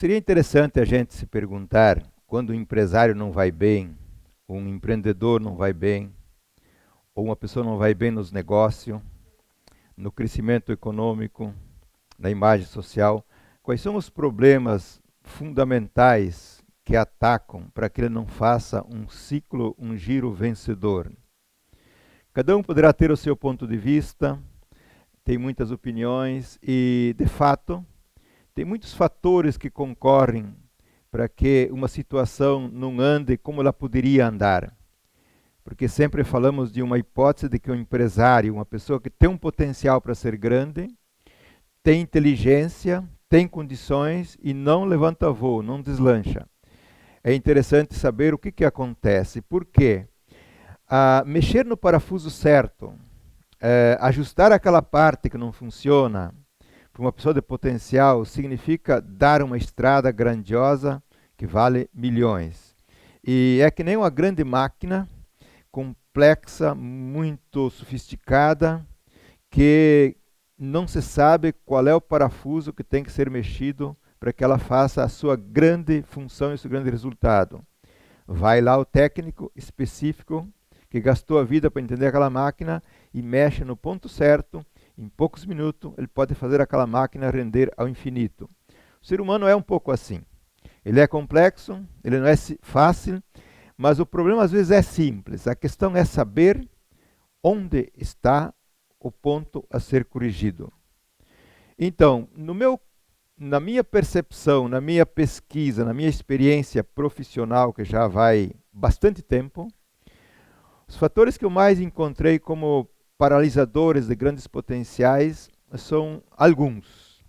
Seria interessante a gente se perguntar, quando um empresário não vai bem, um empreendedor não vai bem, ou uma pessoa não vai bem nos negócios, no crescimento econômico, na imagem social, quais são os problemas fundamentais que atacam para que ele não faça um ciclo, um giro vencedor? Cada um poderá ter o seu ponto de vista, tem muitas opiniões e, de fato, tem muitos fatores que concorrem para que uma situação não ande como ela poderia andar. Porque sempre falamos de uma hipótese de que um empresário, uma pessoa que tem um potencial para ser grande, tem inteligência, tem condições e não levanta voo, não deslancha. É interessante saber o que acontece. Por quê? Mexer no parafuso certo, ajustar aquela parte que não funciona, para uma pessoa de potencial, significa dar uma estrada grandiosa que vale milhões. E é que nem uma grande máquina, complexa, muito sofisticada, que não se sabe qual é o parafuso que tem que ser mexido para que ela faça a sua grande função e o seu grande resultado. Vai lá o técnico específico que gastou a vida para entender aquela máquina e mexe no ponto certo. Em poucos minutos, ele pode fazer aquela máquina render ao infinito. O ser humano é um pouco assim. Ele é complexo, ele não é fácil, mas o problema às vezes é simples. A questão é saber onde está o ponto a ser corrigido. Então, na minha percepção, na minha pesquisa, na minha experiência profissional, que já vai bastante tempo, os fatores que eu mais encontrei como paralisadores de grandes potenciais são alguns.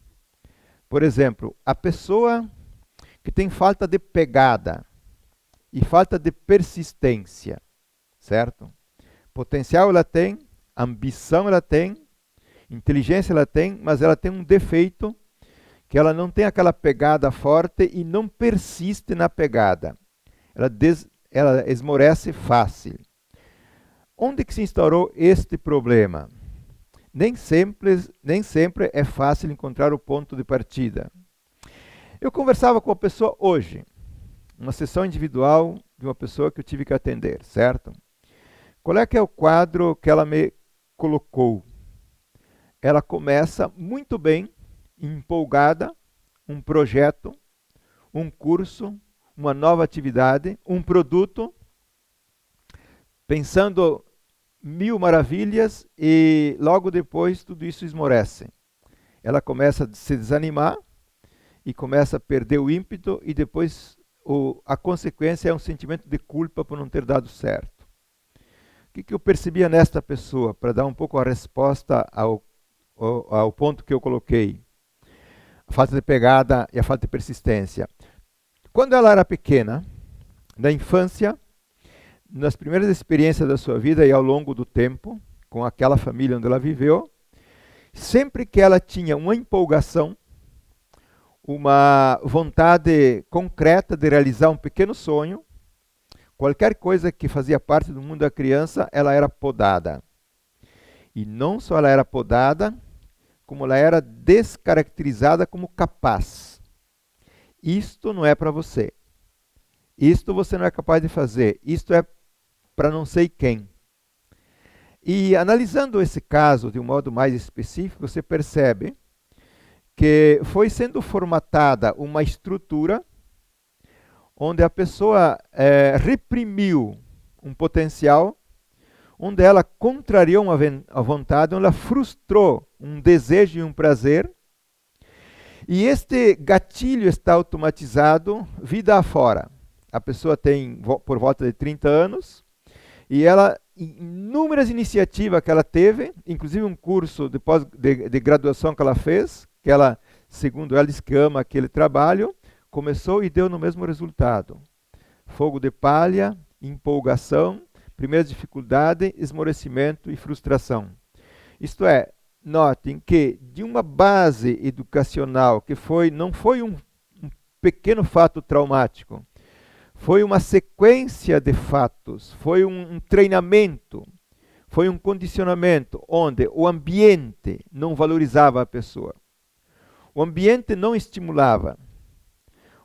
Por exemplo, a pessoa que tem falta de pegada e falta de persistência, certo? Potencial ela tem, ambição ela tem, inteligência ela tem, mas ela tem um defeito que ela não tem aquela pegada forte e não persiste na pegada. Ela esmorece fácil. Onde que se instaurou este problema? Nem sempre é fácil encontrar o ponto de partida. Eu conversava com uma pessoa hoje, uma sessão individual de uma pessoa que eu tive que atender, certo? Qual é que é o quadro que ela me colocou? Ela começa muito bem, empolgada, um projeto, um curso, uma nova atividade, um produto, pensando mil maravilhas e logo depois tudo isso esmorece. Ela começa a se desanimar e começa a perder o ímpeto e depois a consequência é um sentimento de culpa por não ter dado certo. O que eu percebia nesta pessoa, para dar um pouco a resposta ao ponto que eu coloquei? A falta de pegada e a falta de persistência. Quando ela era pequena, na infância, nas primeiras experiências da sua vida e ao longo do tempo, com aquela família onde ela viveu, sempre que ela tinha uma empolgação, uma vontade concreta de realizar um pequeno sonho, qualquer coisa que fazia parte do mundo da criança, ela era podada. E não só ela era podada, como ela era descaracterizada como capaz. Isto não é para você. Isto você não é capaz de fazer. Isto é para não sei quem. E analisando esse caso de um modo mais específico, você percebe que foi sendo formatada uma estrutura onde a pessoa reprimiu um potencial, onde ela contrariou a vontade, onde ela frustrou um desejo e um prazer, e este gatilho está automatizado vida afora. A pessoa tem por volta de 30 anos, e ela, inúmeras iniciativas que ela teve, inclusive um curso de graduação que ela fez, que ela, segundo ela, diz que ama aquele trabalho, começou e deu no mesmo resultado. Fogo de palha, empolgação, primeira dificuldade, esmorecimento e frustração. Isto é, notem que de uma base educacional que não foi um pequeno fato traumático, foi uma sequência de fatos, foi um treinamento, foi um condicionamento onde o ambiente não valorizava a pessoa. O ambiente não estimulava.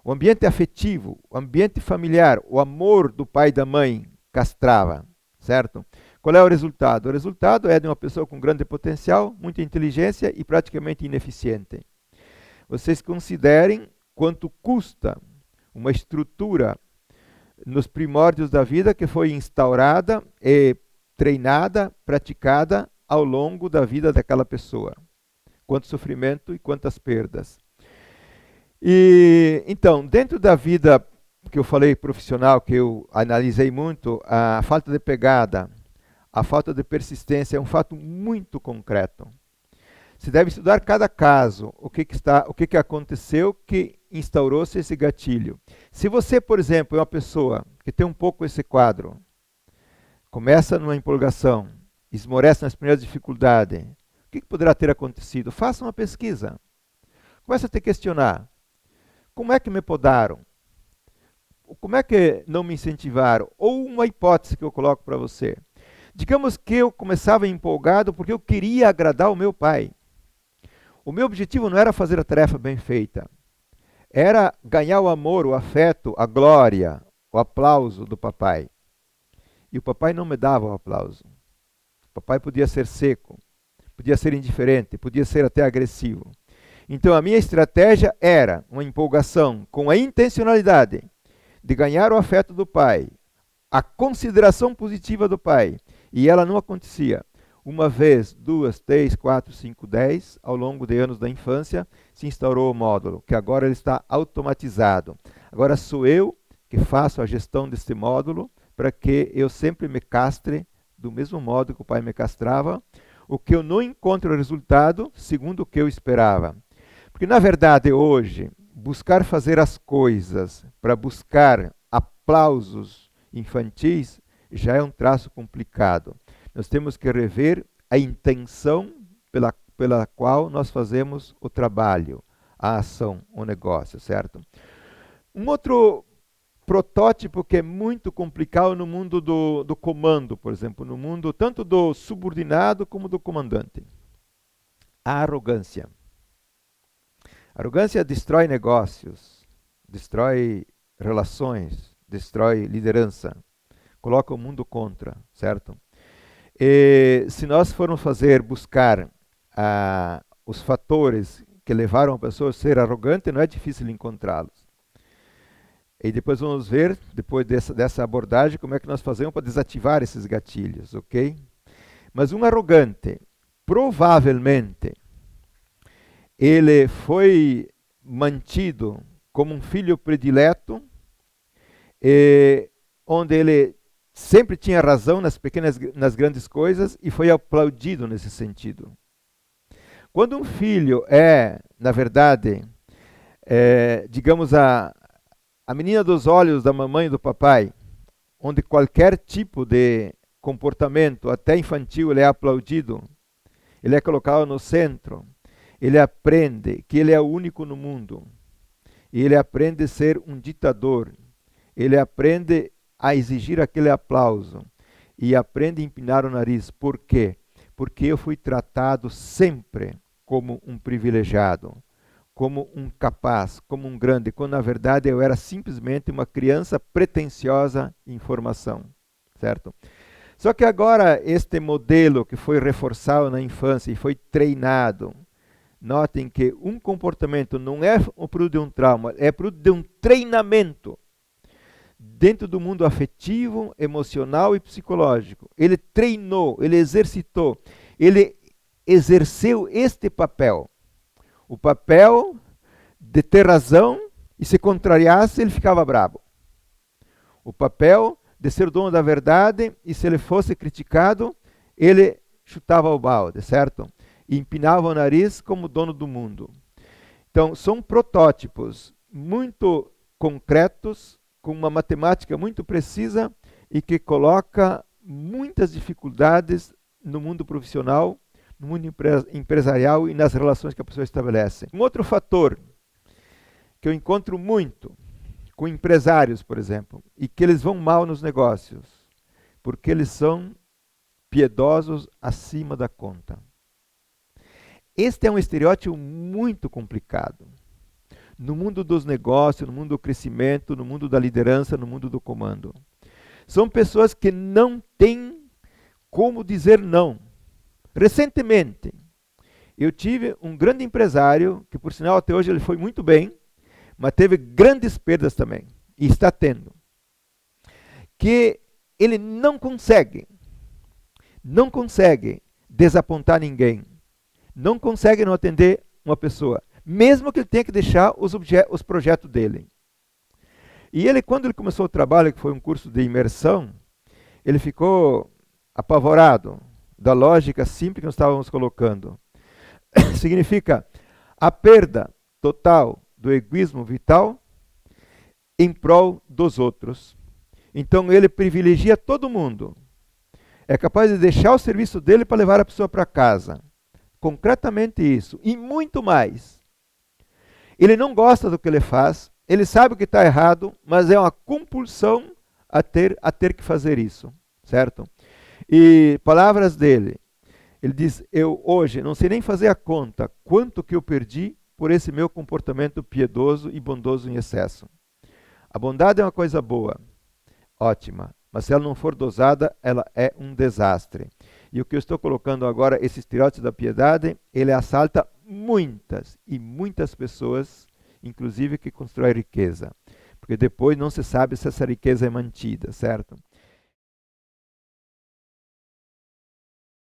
O ambiente afetivo, o ambiente familiar, o amor do pai e da mãe castrava, certo? Qual é o resultado? O resultado é de uma pessoa com grande potencial, muita inteligência e praticamente ineficiente. Vocês considerem quanto custa uma estrutura nos primórdios da vida que foi instaurada e treinada, praticada ao longo da vida daquela pessoa. Quanto sofrimento e quantas perdas. E então, dentro da vida que eu falei profissional, que eu analisei muito, a falta de pegada, a falta de persistência é um fato muito concreto. Se deve estudar cada caso, o que aconteceu que instaurou-se esse gatilho. Se você, por exemplo, é uma pessoa que tem um pouco esse quadro, começa numa empolgação, esmorece nas primeiras dificuldades, o que poderá ter acontecido? Faça uma pesquisa. Comece a te questionar. Como é que me podaram? Como é que não me incentivaram? Ou uma hipótese que eu coloco para você. Digamos que eu começava empolgado porque eu queria agradar o meu pai. O meu objetivo não era fazer a tarefa bem feita. Era ganhar o amor, o afeto, a glória, o aplauso do papai. E o papai não me dava o aplauso. O papai podia ser seco, podia ser indiferente, podia ser até agressivo. Então a minha estratégia era uma empolgação com a intencionalidade de ganhar o afeto do pai, a consideração positiva do pai. E ela não acontecia. Uma vez, duas, três, quatro, cinco, 10, ao longo de anos da infância, se instaurou o módulo, que agora ele está automatizado. Agora sou eu que faço a gestão deste módulo para que eu sempre me castre do mesmo modo que o pai me castrava, o que eu não encontro o resultado segundo o que eu esperava. Porque, na verdade, hoje, buscar fazer as coisas para buscar aplausos infantis já é um traço complicado. Nós temos que rever a intenção pela qual nós fazemos o trabalho, a ação, o negócio, certo? Um outro protótipo que é muito complicado no mundo do comando, por exemplo, no mundo tanto do subordinado como do comandante. A arrogância. A arrogância destrói negócios, destrói relações, destrói liderança, coloca o mundo contra, certo? E se nós formos buscar os fatores que levaram a pessoa a ser arrogante, não é difícil encontrá-los. E depois vamos ver, depois dessa abordagem, como é que nós fazemos para desativar esses gatilhos, ok? Mas um arrogante, provavelmente, ele foi mantido como um filho predileto, onde ele sempre tinha razão nas grandes coisas e foi aplaudido nesse sentido. Quando um filho na verdade, digamos, a menina dos olhos da mamãe e do papai, onde qualquer tipo de comportamento, até infantil, ele é aplaudido, ele é colocado no centro, ele aprende que ele é o único no mundo, e ele aprende a ser um ditador, ele aprende a exigir aquele aplauso e aprende a empinar o nariz. Por quê? Porque eu fui tratado sempre como um privilegiado, como um capaz, como um grande, quando na verdade eu era simplesmente uma criança pretensiosa em formação, certo? Só que agora este modelo que foi reforçado na infância e foi treinado, notem que um comportamento não é o produto de um trauma, é produto de um treinamento dentro do mundo afetivo, emocional e psicológico. Ele treinou, ele exercitou, ele exerceu este papel. O papel de ter razão e se contrariasse, ele ficava bravo. O papel de ser dono da verdade e se ele fosse criticado, ele chutava o balde, certo? E empinava o nariz como dono do mundo. Então, são protótipos muito concretos, com uma matemática muito precisa e que coloca muitas dificuldades no mundo profissional, no mundo empresarial e nas relações que a pessoa estabelece. Um outro fator que eu encontro muito com empresários, por exemplo, e que eles vão mal nos negócios, porque eles são piedosos acima da conta. Este é um estereótipo muito complicado. no mundo dos negócios, no mundo do crescimento, no mundo da liderança, no mundo do comando. São pessoas que não têm como dizer não. Recentemente, eu tive um grande empresário, que por sinal até hoje ele foi muito bem, mas teve grandes perdas também, e está tendo, que ele não consegue desapontar ninguém, não consegue não atender uma pessoa, mesmo que ele tenha que deixar os projetos dele. E ele, quando ele começou o trabalho, que foi um curso de imersão, ele ficou apavorado da lógica simples que nós estávamos colocando. Significa a perda total do egoísmo vital em prol dos outros. Então ele privilegia todo mundo. É capaz de deixar o serviço dele para levar a pessoa para casa. Concretamente isso. E muito mais. Ele não gosta do que ele faz, ele sabe o que está errado, mas é uma compulsão a ter que fazer isso. Certo? E palavras dele. Ele diz, eu hoje não sei nem fazer a conta quanto que eu perdi por esse meu comportamento piedoso e bondoso em excesso. A bondade é uma coisa boa, ótima, mas se ela não for dosada, ela é um desastre. E o que eu estou colocando agora, esse estereótipo da piedade, ele assalta muitas e muitas pessoas, inclusive que constroem riqueza. Porque depois não se sabe se essa riqueza é mantida, certo?